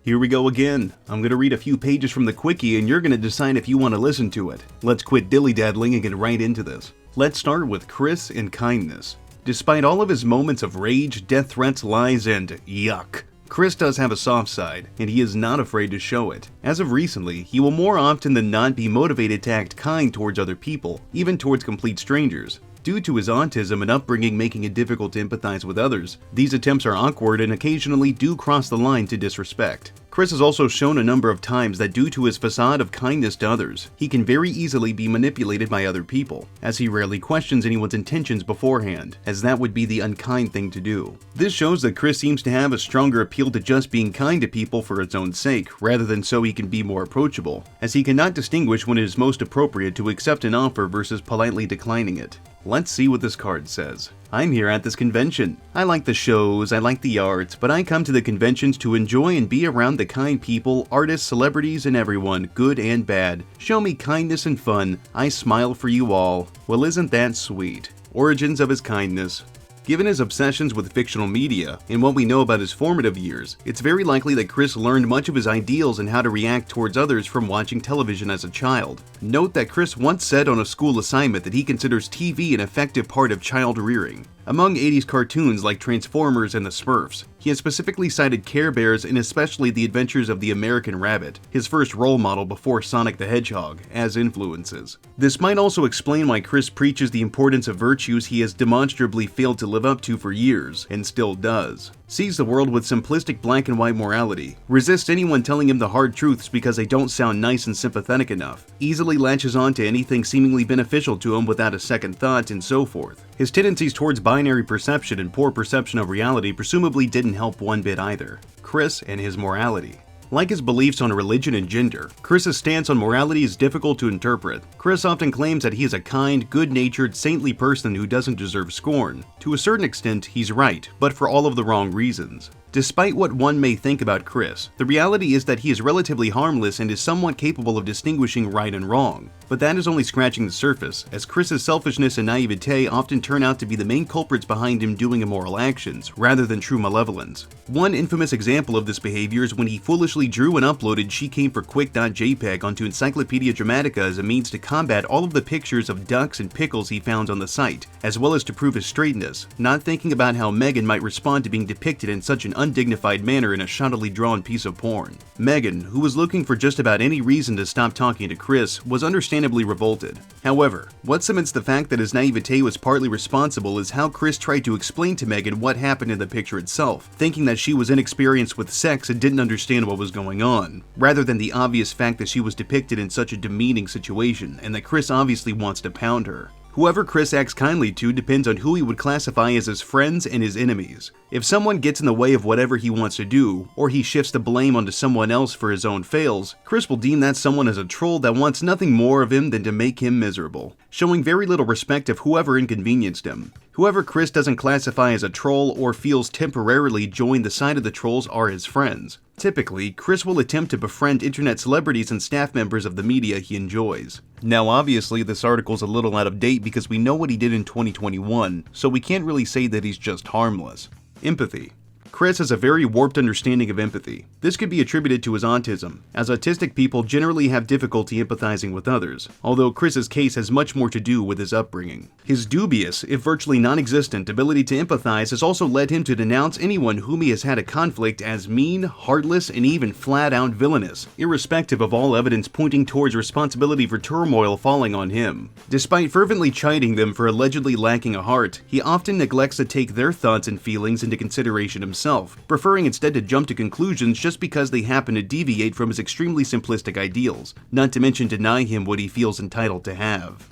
Here we go again. I'm going to read a few pages from the quickie and you're going to decide if you want to listen to it. Let's quit dilly-daddling and get right into this. Let's start with Chris and kindness. Despite all of his moments of rage, death threats, lies, and yuck, Chris does have a soft side, and he is not afraid to show it. As of recently, he will more often than not be motivated to act kind towards other people, even towards complete strangers. Due to his autism and upbringing making it difficult to empathize with others, these attempts are awkward and occasionally do cross the line to disrespect. Chris has also shown a number of times that due to his facade of kindness to others, he can very easily be manipulated by other people, as he rarely questions anyone's intentions beforehand, as that would be the unkind thing to do. This shows that Chris seems to have a stronger appeal to just being kind to people for its own sake, rather than so he can be more approachable, as he cannot distinguish when it is most appropriate to accept an offer versus politely declining it. Let's see what this card says. I'm here at this convention. I like the shows, I like the arts, but I come to the conventions to enjoy and be around the kind people, artists, celebrities, and everyone, good and bad. Show me kindness and fun. I smile for you all. Well, isn't that sweet? Origins of his kindness. Given his obsessions with fictional media, and what we know about his formative years, it's very likely that Chris learned much of his ideals and how to react towards others from watching television as a child. Note that Chris once said on a school assignment that he considers TV an effective part of child rearing. Among 80s cartoons like Transformers and the Smurfs, he has specifically cited Care Bears and especially The Adventures of the American Rabbit, his first role model before Sonic the Hedgehog, as influences. This might also explain why Chris preaches the importance of virtues he has demonstrably failed to live up to for years, and still does. Sees the world with simplistic black and white morality, resists anyone telling him the hard truths because they don't sound nice and sympathetic enough, easily latches on to anything seemingly beneficial to him without a second thought, and so forth. His tendencies towards binary perception and poor perception of reality presumably didn't help one bit either. Chris and his morality. Like his beliefs on religion and gender, Chris's stance on morality is difficult to interpret. Chris often claims that he is a kind, good-natured, saintly person who doesn't deserve scorn. To a certain extent, he's right, but for all of the wrong reasons. Despite what one may think about Chris, the reality is that he is relatively harmless and is somewhat capable of distinguishing right and wrong. But that is only scratching the surface, as Chris's selfishness and naivete often turn out to be the main culprits behind him doing immoral actions, rather than true malevolence. One infamous example of this behavior is when he foolishly drew and uploaded She Came for Quick.jpg onto Encyclopedia Dramatica as a means to combat all of the pictures of ducks and pickles he found on the site, as well as to prove his straightness, not thinking about how Megan might respond to being depicted in such an undignified manner in a shoddily drawn piece of porn. Megan, who was looking for just about any reason to stop talking to Chris, was understandably revolted. However, what cements the fact that his naivete was partly responsible is how Chris tried to explain to Megan what happened in the picture itself, thinking that she was inexperienced with sex and didn't understand what was going on, rather than the obvious fact that she was depicted in such a demeaning situation and that Chris obviously wants to pound her. Whoever Chris acts kindly to depends on who he would classify as his friends and his enemies. If someone gets in the way of whatever he wants to do, or he shifts the blame onto someone else for his own fails, Chris will deem that someone as a troll that wants nothing more of him than to make him miserable, showing very little respect of whoever inconvenienced him. Whoever Chris doesn't classify as a troll or feels temporarily join the side of the trolls are his friends. Typically, Chris will attempt to befriend internet celebrities and staff members of the media he enjoys. Now obviously this article's a little out of date because we know what he did in 2021, so we can't really say that he's just harmless. Empathy. Chris has a very warped understanding of empathy. This could be attributed to his autism, as autistic people generally have difficulty empathizing with others, although Chris's case has much more to do with his upbringing. His dubious, if virtually non-existent, ability to empathize has also led him to denounce anyone whom he has had a conflict as mean, heartless, and even flat-out villainous, irrespective of all evidence pointing towards responsibility for turmoil falling on him. Despite fervently chiding them for allegedly lacking a heart, he often neglects to take their thoughts and feelings into consideration himself, preferring instead to jump to conclusions just because they happen to deviate from his extremely simplistic ideals, not to mention deny him what he feels entitled to have.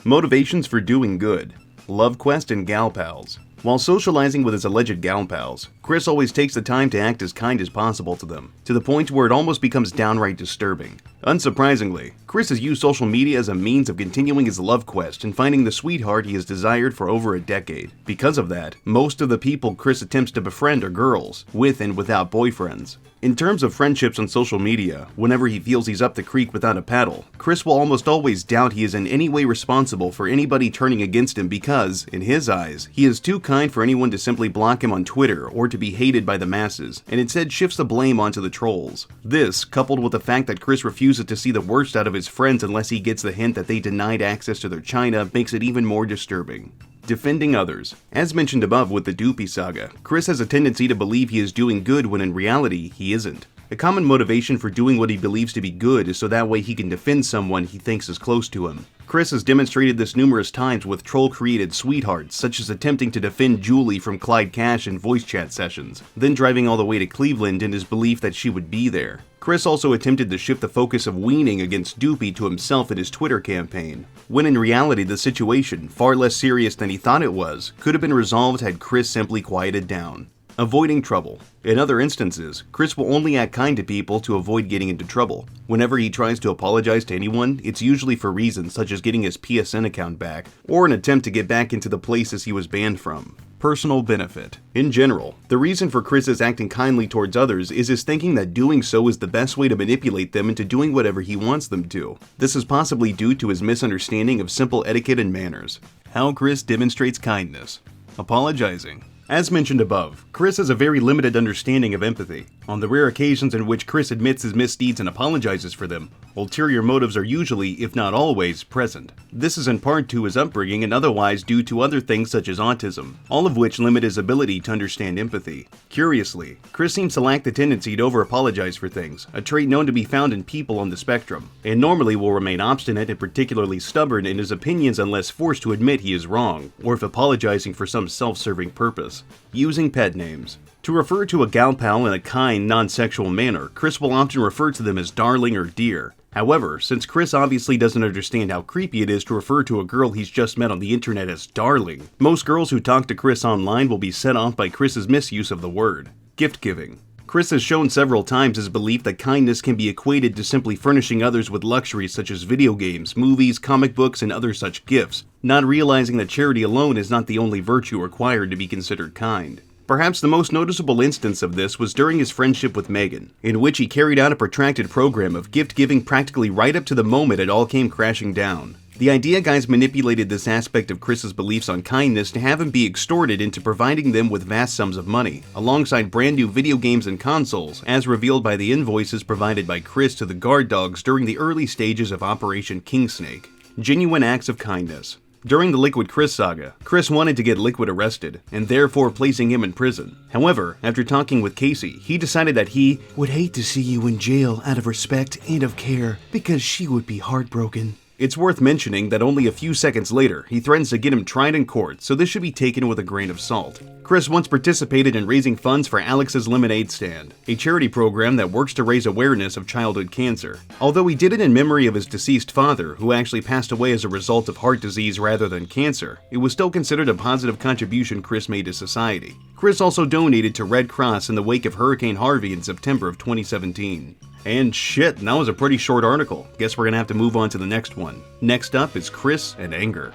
Motivations for doing good. Love quest and gal pals. While socializing with his alleged gal pals, Chris always takes the time to act as kind as possible to them, to the point where it almost becomes downright disturbing. Unsurprisingly, Chris has used social media as a means of continuing his love quest and finding the sweetheart he has desired for over a decade. Because of that, most of the people Chris attempts to befriend are girls, with and without boyfriends. In terms of friendships on social media, whenever he feels he's up the creek without a paddle, Chris will almost always doubt he is in any way responsible for anybody turning against him because, in his eyes, he is too kind for anyone to simply block him on Twitter or to be hated by the masses, and instead shifts the blame onto the trolls. This, coupled with the fact that Chris refuses to see the worst out of his friends unless he gets the hint that they denied access to their china, makes it even more disturbing. Defending others. As mentioned above with the Doopy saga, Chris has a tendency to believe he is doing good when in reality, he isn't. A common motivation for doing what he believes to be good is so that way he can defend someone he thinks is close to him. Chris has demonstrated this numerous times with troll-created sweethearts, such as attempting to defend Julie from Clyde Cash in voice chat sessions, then driving all the way to Cleveland in his belief that she would be there. Chris also attempted to shift the focus of weaning against Doopy to himself in his Twitter campaign, when in reality the situation, far less serious than he thought it was, could have been resolved had Chris simply quieted down. Avoiding trouble. In other instances, Chris will only act kind to people to avoid getting into trouble. Whenever he tries to apologize to anyone, it's usually for reasons such as getting his PSN account back, or an attempt to get back into the places he was banned from. Personal benefit. In general, the reason for Chris's acting kindly towards others is his thinking that doing so is the best way to manipulate them into doing whatever he wants them to. This is possibly due to his misunderstanding of simple etiquette and manners. How Chris demonstrates kindness. Apologizing. As mentioned above, Chris has a very limited understanding of empathy. On the rare occasions in which Chris admits his misdeeds and apologizes for them, ulterior motives are usually, if not always, present. This is in part to his upbringing and otherwise due to other things such as autism, all of which limit his ability to understand empathy. Curiously, Chris seems to lack the tendency to over-apologize for things, a trait known to be found in people on the spectrum, and normally will remain obstinate and particularly stubborn in his opinions unless forced to admit he is wrong, or if apologizing for some self-serving purpose. Using pet names. To refer to a gal pal in a kind, non-sexual manner, Chris will often refer to them as darling or dear. However, since Chris obviously doesn't understand how creepy it is to refer to a girl he's just met on the internet as darling, most girls who talk to Chris online will be set off by Chris's misuse of the word. Gift giving. Chris has shown several times his belief that kindness can be equated to simply furnishing others with luxuries such as video games, movies, comic books, and other such gifts, not realizing that charity alone is not the only virtue required to be considered kind. Perhaps the most noticeable instance of this was during his friendship with Megan, in which he carried out a protracted program of gift-giving practically right up to the moment it all came crashing down. The idea guys manipulated this aspect of Chris's beliefs on kindness to have him be extorted into providing them with vast sums of money, alongside brand new video games and consoles, as revealed by the invoices provided by Chris to the guard dogs during the early stages of Operation Kingsnake. Genuine acts of kindness. During the Liquid Chris saga, Chris wanted to get Liquid arrested, and therefore placing him in prison. However, after talking with Casey, he decided that he would hate to see you in jail out of respect and of care, because she would be heartbroken. It's worth mentioning that only a few seconds later, he threatens to get him tried in court, so this should be taken with a grain of salt. Chris once participated in raising funds for Alex's Lemonade Stand, a charity program that works to raise awareness of childhood cancer. Although he did it in memory of his deceased father, who actually passed away as a result of heart disease rather than cancer, it was still considered a positive contribution Chris made to society. Chris also donated to Red Cross in the wake of Hurricane Harvey in September of 2017. And shit, that was a pretty short article. Guess we're gonna have to move on to the next one. Next up is Chris and anger.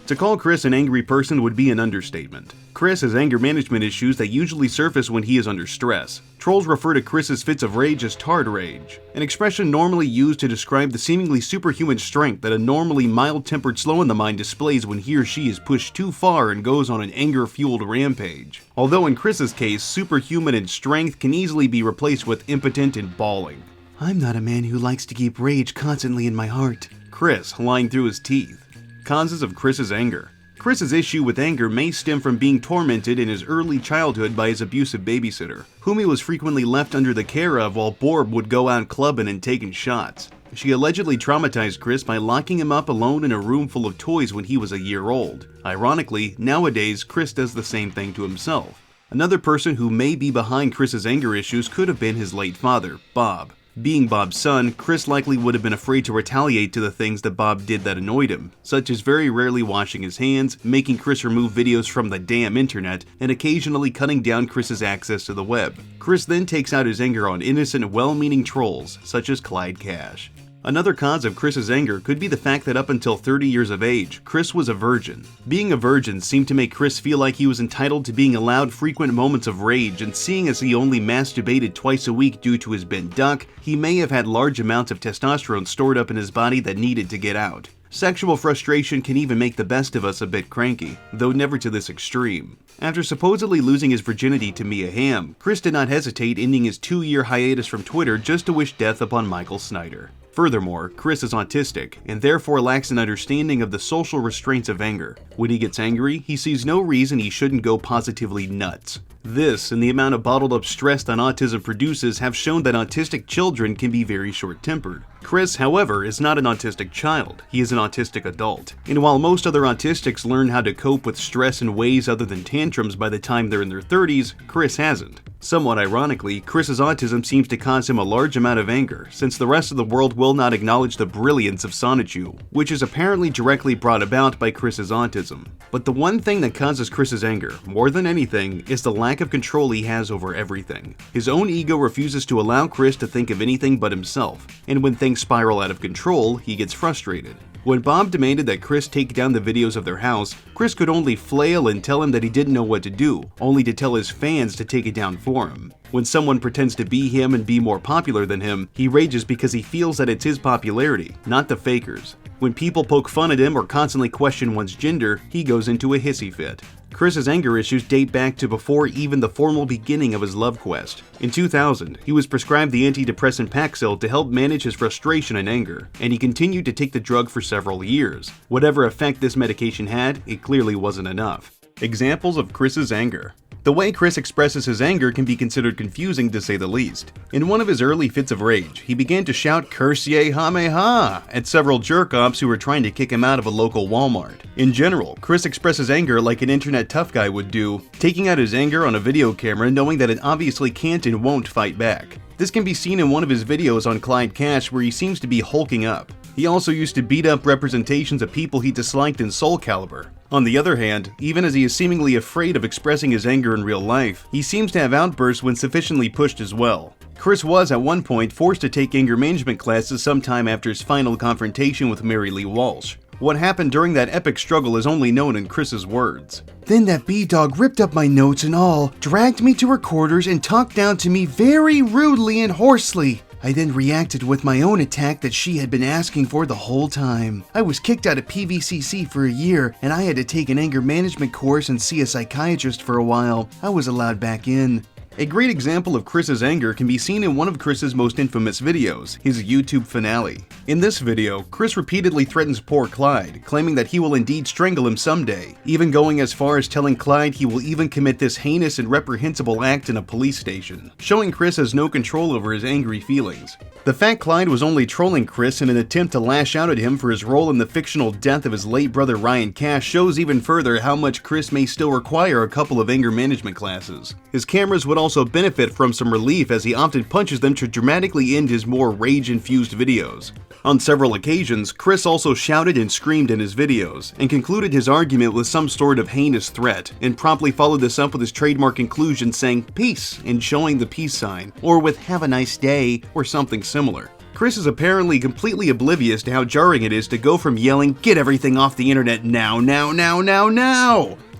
To call Chris an angry person would be an understatement. Chris has anger management issues that usually surface when he is under stress. Trolls refer to Chris's fits of rage as tard rage, an expression normally used to describe the seemingly superhuman strength that a normally mild-tempered slow in the mind displays when he or she is pushed too far and goes on an anger-fueled rampage. Although in Chris's case, superhuman in strength can easily be replaced with impotent and bawling. I'm not a man who likes to keep rage constantly in my heart. Chris, lying through his teeth. Causes of Chris's anger. Chris's issue with anger may stem from being tormented in his early childhood by his abusive babysitter, whom he was frequently left under the care of while Borb would go out clubbing and taking shots. She allegedly traumatized Chris by locking him up alone in a room full of toys when he was a year old. Ironically, nowadays, Chris does the same thing to himself. Another person who may be behind Chris's anger issues could have been his late father, Bob. Being Bob's son, Chris likely would have been afraid to retaliate to the things that Bob did that annoyed him, such as very rarely washing his hands, making Chris remove videos from the damn internet, and occasionally cutting down Chris's access to the web. Chris then takes out his anger on innocent, well-meaning trolls, such as Clyde Cash. Another cause of Chris's anger could be the fact that up until 30 years of age, Chris was a virgin. Being a virgin seemed to make Chris feel like he was entitled to being allowed frequent moments of rage, and seeing as he only masturbated twice a week due to his bent duck, he may have had large amounts of testosterone stored up in his body that needed to get out. Sexual frustration can even make the best of us a bit cranky, though never to this extreme. After supposedly losing his virginity to Mia Hamm, Chris did not hesitate ending his 2-year hiatus from Twitter just to wish death upon Michael Snyder. Furthermore, Chris is autistic, and therefore lacks an understanding of the social restraints of anger. When he gets angry, he sees no reason he shouldn't go positively nuts. This, and the amount of bottled up stress that autism produces, have shown that autistic children can be very short-tempered. Chris, however, is not an autistic child, he is an autistic adult. And while most other autistics learn how to cope with stress in ways other than tantrums by the time they're in their 30s, Chris hasn't. Somewhat ironically, Chris's autism seems to cause him a large amount of anger, since the rest of the world will not acknowledge the brilliance of Sonichu, which is apparently directly brought about by Chris's autism. But the one thing that causes Chris's anger, more than anything, is the lack of control he has over everything. His own ego refuses to allow Chris to think of anything but himself, and when things spiral out of control, he gets frustrated. When Bob demanded that Chris take down the videos of their house, Chris could only flail and tell him that he didn't know what to do, only to tell his fans to take it down for him. When someone pretends to be him and be more popular than him, he rages because he feels that it's his popularity, not the fakers. When people poke fun at him or constantly question one's gender, he goes into a hissy fit. Chris's anger issues date back to before even the formal beginning of his love quest. In 2000, he was prescribed the antidepressant Paxil to help manage his frustration and anger, and he continued to take the drug for several years. Whatever effect this medication had, it clearly wasn't enough. Examples of Chris's anger. The way Chris expresses his anger can be considered confusing to say the least. In one of his early fits of rage, he began to shout "Curse ye ha at several jerk-offs who were trying to kick him out of a local Walmart. In general, Chris expresses anger like an internet tough guy would do, taking out his anger on a video camera knowing that it obviously can't and won't fight back. This can be seen in one of his videos on Clyde Cash where he seems to be hulking up. He also used to beat up representations of people he disliked in Soul Calibur. On the other hand, even as he is seemingly afraid of expressing his anger in real life, he seems to have outbursts when sufficiently pushed as well. Chris was at one point forced to take anger management classes sometime after his final confrontation with Mary Lee Walsh. What happened during that epic struggle is only known in Chris's words. Then that B-dog ripped up my notes and all, dragged me to her quarters and talked down to me very rudely and hoarsely. I then reacted with my own attack that she had been asking for the whole time. I was kicked out of PVCC for a year, and I had to take an anger management course and see a psychiatrist for a while. I was allowed back in. A great example of Chris's anger can be seen in one of Chris's most infamous videos, his YouTube finale. In this video, Chris repeatedly threatens poor Clyde, claiming that he will indeed strangle him someday, even going as far as telling Clyde he will even commit this heinous and reprehensible act in a police station, showing Chris has no control over his angry feelings. The fact Clyde was only trolling Chris in an attempt to lash out at him for his role in the fictional death of his late brother Ryan Cash shows even further how much Chris may still require a couple of anger management classes. His cameras would also benefit from some relief as he often punches them to dramatically end his more rage-infused videos. On several occasions, Chris also shouted and screamed in his videos, and concluded his argument with some sort of heinous threat, and promptly followed this up with his trademark conclusion saying "peace" and showing the peace sign, or with "have a nice day" or something similar. Chris is apparently completely oblivious to how jarring it is to go from yelling "get everything off the internet now,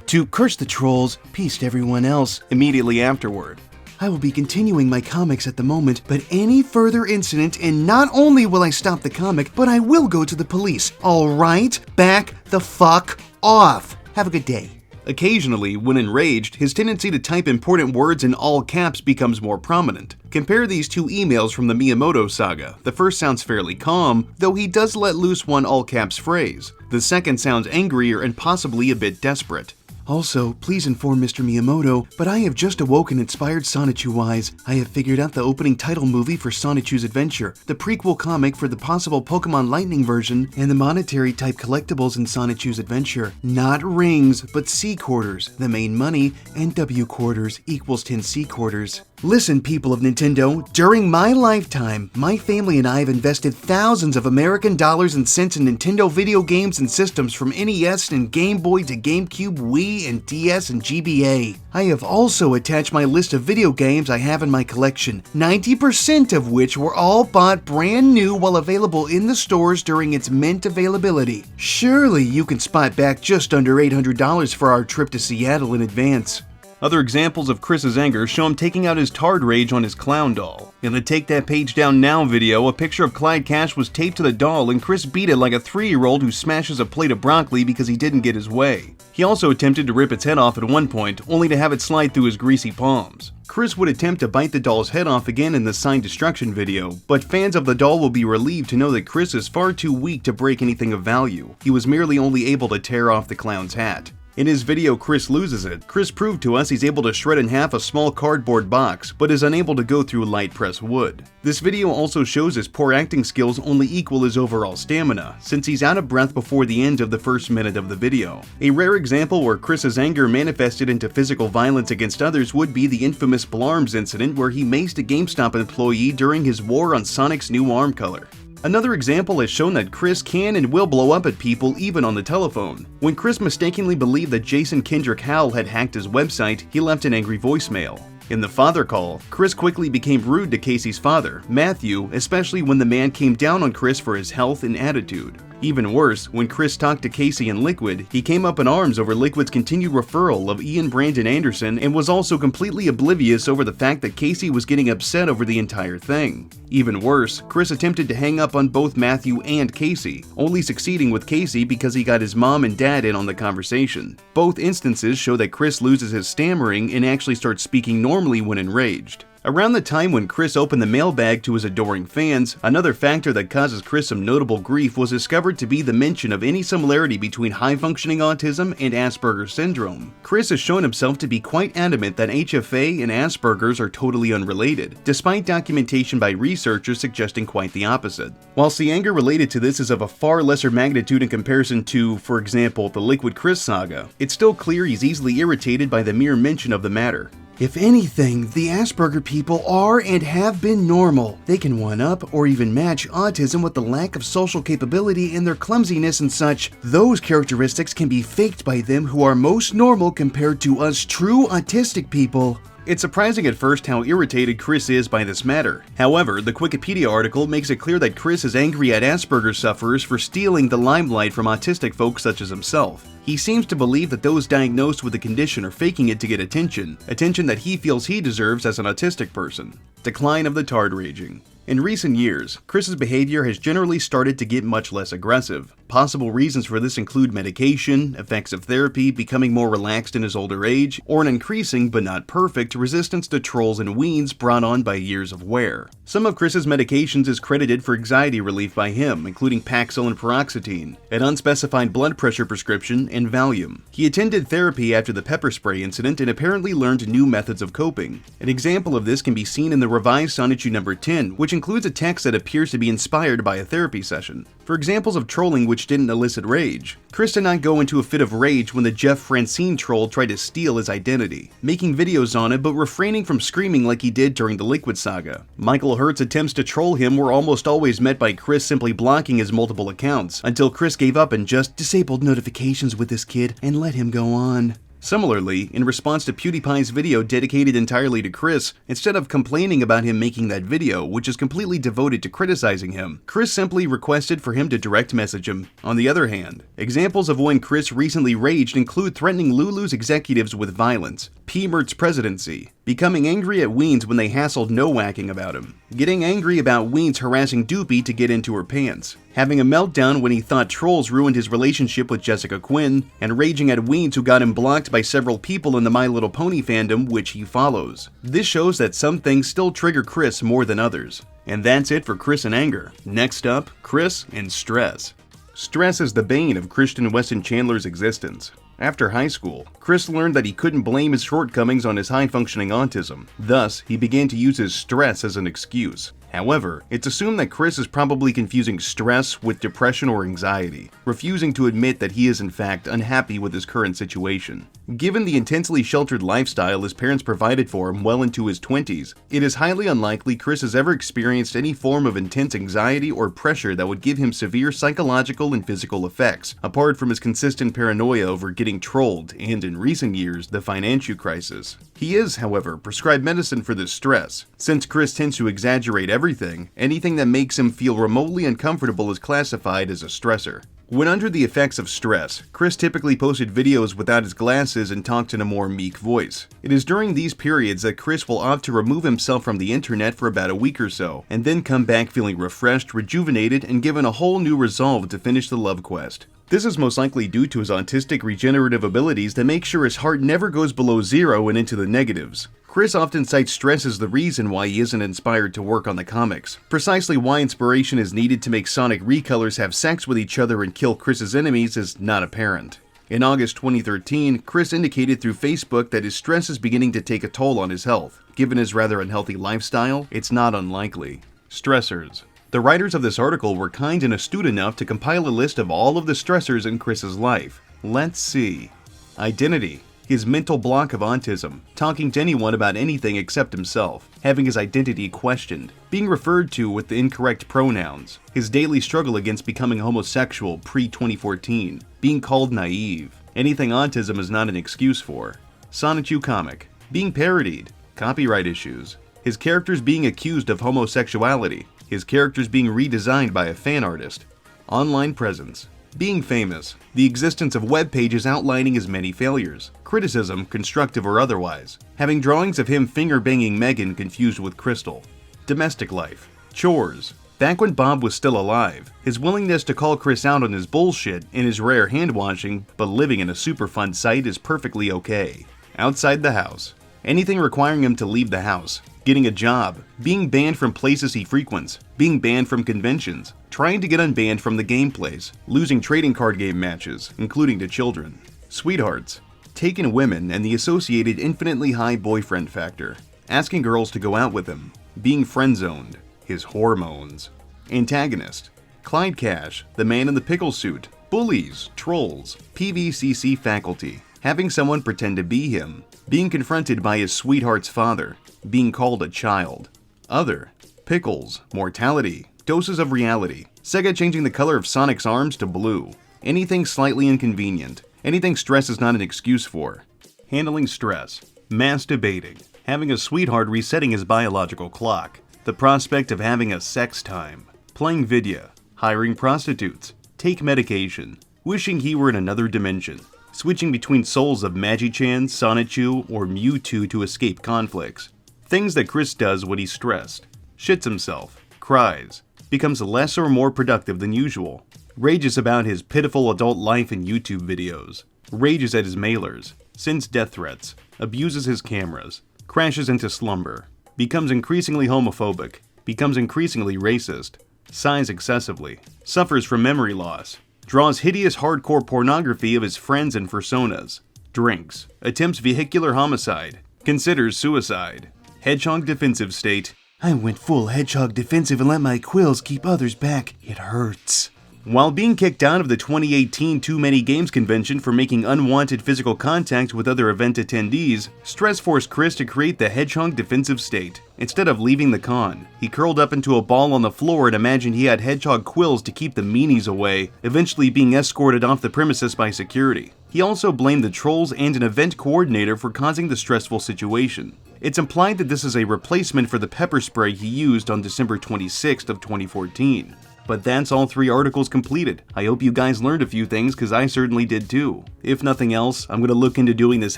to "curse the trolls, peace to everyone else" immediately afterward. I will be continuing my comics at the moment, but any further incident, and not only will I stop the comic, but I will go to the police. Alright? Back the fuck off. Have a good day. Occasionally, when enraged, his tendency to type important words in all caps becomes more prominent. Compare these two emails from the Miyamoto saga. The first sounds fairly calm, though he does let loose one all-caps phrase. The second sounds angrier and possibly a bit desperate. Also, please inform Mr. Miyamoto, but I have just awoken inspired Sonichu-wise. I have figured out the opening title movie for Sonichu's Adventure, the prequel comic for the possible Pokemon Lightning version, and the monetary type collectibles in Sonichu's Adventure. Not rings, but C quarters, the main money, and W quarters equals 10 C quarters. Listen, people of Nintendo, during my lifetime, my family and I have invested thousands of American dollars and cents in Nintendo video games and systems from NES and Game Boy to GameCube, Wii, and DS and GBA. I have also attached my list of video games I have in my collection, 90% of which were all bought brand new while available in the stores during its mint availability. Surely you can spot back just under $800 for our trip to Seattle in advance. Other examples of Chris's anger show him taking out his tard rage on his clown doll. In the Take That Page Down Now video, a picture of Clyde Cash was taped to the doll and Chris beat it like a 3-year-old who smashes a plate of broccoli because he didn't get his way. He also attempted to rip its head off at one point, only to have it slide through his greasy palms. Chris would attempt to bite the doll's head off again in the Sign Destruction video, but fans of the doll will be relieved to know that Chris is far too weak to break anything of value. He was merely only able to tear off the clown's hat. In his video Chris Loses It, Chris proved to us he's able to shred in half a small cardboard box, but is unable to go through light pressed wood. This video also shows his poor acting skills only equal his overall stamina, since he's out of breath before the end of the first minute of the video. A rare example where Chris's anger manifested into physical violence against others would be the infamous Blarms incident where he maced a GameStop employee during his war on Sonic's new arm color. Another example has shown that Chris can and will blow up at people even on the telephone. When Chris mistakenly believed that Jason Kendrick Howell had hacked his website, he left an angry voicemail. In the father call, Chris quickly became rude to Casey's father, Matthew, especially when the man came down on Chris for his health and attitude. Even worse, when Chris talked to Casey and Liquid, he came up in arms over Liquid's continued referral of Ian Brandon Anderson and was also completely oblivious over the fact that Casey was getting upset over the entire thing. Even worse, Chris attempted to hang up on both Matthew and Casey, only succeeding with Casey because he got his mom and dad in on the conversation. Both instances show that Chris loses his stammering and actually starts speaking normally when enraged. Around the time when Chris opened the mailbag to his adoring fans, another factor that causes Chris some notable grief was discovered to be the mention of any similarity between high-functioning autism and Asperger syndrome. Chris has shown himself to be quite adamant that HFA and Asperger's are totally unrelated, despite documentation by researchers suggesting quite the opposite. Whilst the anger related to this is of a far lesser magnitude in comparison to, for example, the Liquid Chris saga, it's still clear he's easily irritated by the mere mention of the matter. If anything, the Asperger people are and have been normal. They can one-up or even match autism with the lack of social capability and their clumsiness and such. Those characteristics can be faked by them who are most normal compared to us true autistic people. It's surprising at first how irritated Chris is by this matter. However, the Wikipedia article makes it clear that Chris is angry at Asperger sufferers for stealing the limelight from autistic folks such as himself. He seems to believe that those diagnosed with the condition are faking it to get attention that he feels he deserves as an autistic person. Decline of the tard raging. In recent years, Chris's behavior has generally started to get much less aggressive. Possible reasons for this include medication, effects of therapy, becoming more relaxed in his older age, or an increasing, but not perfect, resistance to trolls and weens brought on by years of wear. Some of Chris's medications is credited for anxiety relief by him, including Paxil and paroxetine, an unspecified blood pressure prescription, and Valium. He attended therapy after the pepper spray incident and apparently learned new methods of coping. An example of this can be seen in the revised Sonichu No. 10, which includes a text that appears to be inspired by a therapy session. For examples of trolling which didn't elicit rage, Chris did not go into a fit of rage when the Jeff Francine troll tried to steal his identity, making videos on it but refraining from screaming like he did during the Liquid saga. Michael Hurt's attempts to troll him were almost always met by Chris simply blocking his multiple accounts, until Chris gave up and just disabled notifications with this kid and let him go on. Similarly, in response to PewDiePie's video dedicated entirely to Chris, instead of complaining about him making that video, which is completely devoted to criticizing him, Chris simply requested for him to direct message him. On the other hand, examples of when Chris recently raged include threatening Lulu's executives with violence, P-Mert's presidency, becoming angry at Weens when they hassled no-whacking about him, getting angry about Weens harassing Doopy to get into her pants, having a meltdown when he thought trolls ruined his relationship with Jessica Quinn, and raging at Weens who got him blocked by several people in the My Little Pony fandom which he follows. This shows that some things still trigger Chris more than others. And that's it for Chris and anger. Next up, Chris and stress. Stress is the bane of Christian Weston Chandler's existence. After high school, Chris learned that he couldn't blame his shortcomings on his high-functioning autism. Thus, he began to use his stress as an excuse. However, it's assumed that Chris is probably confusing stress with depression or anxiety, refusing to admit that he is in fact unhappy with his current situation. Given the intensely sheltered lifestyle his parents provided for him well into his 20s, it is highly unlikely Chris has ever experienced any form of intense anxiety or pressure that would give him severe psychological and physical effects, apart from his consistent paranoia over getting trolled and, in recent years, the financial crisis. He is, however, prescribed medicine for this stress. Since Chris tends to exaggerate everything, anything that makes him feel remotely uncomfortable is classified as a stressor. When under the effects of stress, Chris typically posted videos without his glasses and talked in a more meek voice. It is during these periods that Chris will opt to remove himself from the internet for about a week or so, and then come back feeling refreshed, rejuvenated, and given a whole new resolve to finish the love quest. This is most likely due to his autistic regenerative abilities that make sure his heart never goes below zero and into the negatives. Chris often cites stress as the reason why he isn't inspired to work on the comics. Precisely why inspiration is needed to make Sonic recolors have sex with each other and kill Chris's enemies is not apparent. In August 2013, Chris indicated through Facebook that his stress is beginning to take a toll on his health. Given his rather unhealthy lifestyle, it's not unlikely. Stressors. The writers of this article were kind and astute enough to compile a list of all of the stressors in Chris's life. Let's see. Identity. His mental block of autism, talking to anyone about anything except himself, having his identity questioned, being referred to with the incorrect pronouns, his daily struggle against becoming homosexual pre-2014, being called naive, anything autism is not an excuse for, CWCki comic, being parodied, copyright issues, his characters being accused of homosexuality, his characters being redesigned by a fan artist, online presence, being famous, the existence of web pages outlining his many failures, criticism, constructive or otherwise, having drawings of him finger-banging Megan confused with Crystal, domestic life, chores, back when Bob was still alive, his willingness to call Chris out on his bullshit and his rare hand-washing, but living in a super fun site is perfectly okay, outside the house, anything requiring him to leave the house, getting a job, being banned from places he frequents, being banned from conventions, trying to get unbanned from the gameplays, losing trading card game matches, including to children, sweethearts, taken women and the associated infinitely high boyfriend factor, asking girls to go out with him, being friend-zoned, his hormones, antagonist, Clyde Cash, the man in the pickle suit, bullies, trolls, PVCC faculty, having someone pretend to be him, being confronted by his sweetheart's father, being called a child, other, pickles, mortality, doses of reality, Sega changing the color of Sonic's arms to blue, anything slightly inconvenient, anything stress is not an excuse for, handling stress, masturbating, having a sweetheart resetting his biological clock, the prospect of having a sex time, playing video, hiring prostitutes, take medication, wishing he were in another dimension, switching between souls of Magi-Chan, Sonichu, or Mewtwo to escape conflicts. Things that Chris does when he's stressed. Shits himself, cries, becomes less or more productive than usual, rages about his pitiful adult life in YouTube videos, rages at his mailers, sends death threats, abuses his cameras, crashes into slumber, becomes increasingly homophobic, becomes increasingly racist, sighs excessively, suffers from memory loss, draws hideous hardcore pornography of his friends and personas, drinks, attempts vehicular homicide, considers suicide, Hedgehog defensive state. I went full Hedgehog defensive and let my quills keep others back. It hurts. While being kicked out of the 2018 Too Many Games convention for making unwanted physical contact with other event attendees, stress forced Chris to create the Hedgehog defensive state. Instead of leaving the con, he curled up into a ball on the floor and imagined he had Hedgehog quills to keep the meanies away, eventually being escorted off the premises by security. He also blamed the trolls and an event coordinator for causing the stressful situation. It's implied that this is a replacement for the pepper spray he used on December 26th of 2014. But that's all 3 articles completed. I hope you guys learned a few things, cause I certainly did too. If nothing else, I'm gonna look into doing this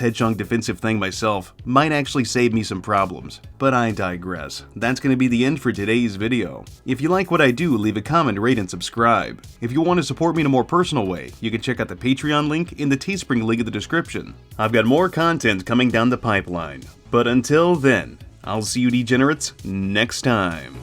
Hedgehog defensive thing myself. Might actually save me some problems. But I digress. That's gonna be the end for today's video. If you like what I do, leave a comment, rate, and subscribe. If you want to support me in a more personal way, you can check out the Patreon link in the Teespring link in the description. I've got more content coming down the pipeline. But until then, I'll see you degenerates next time.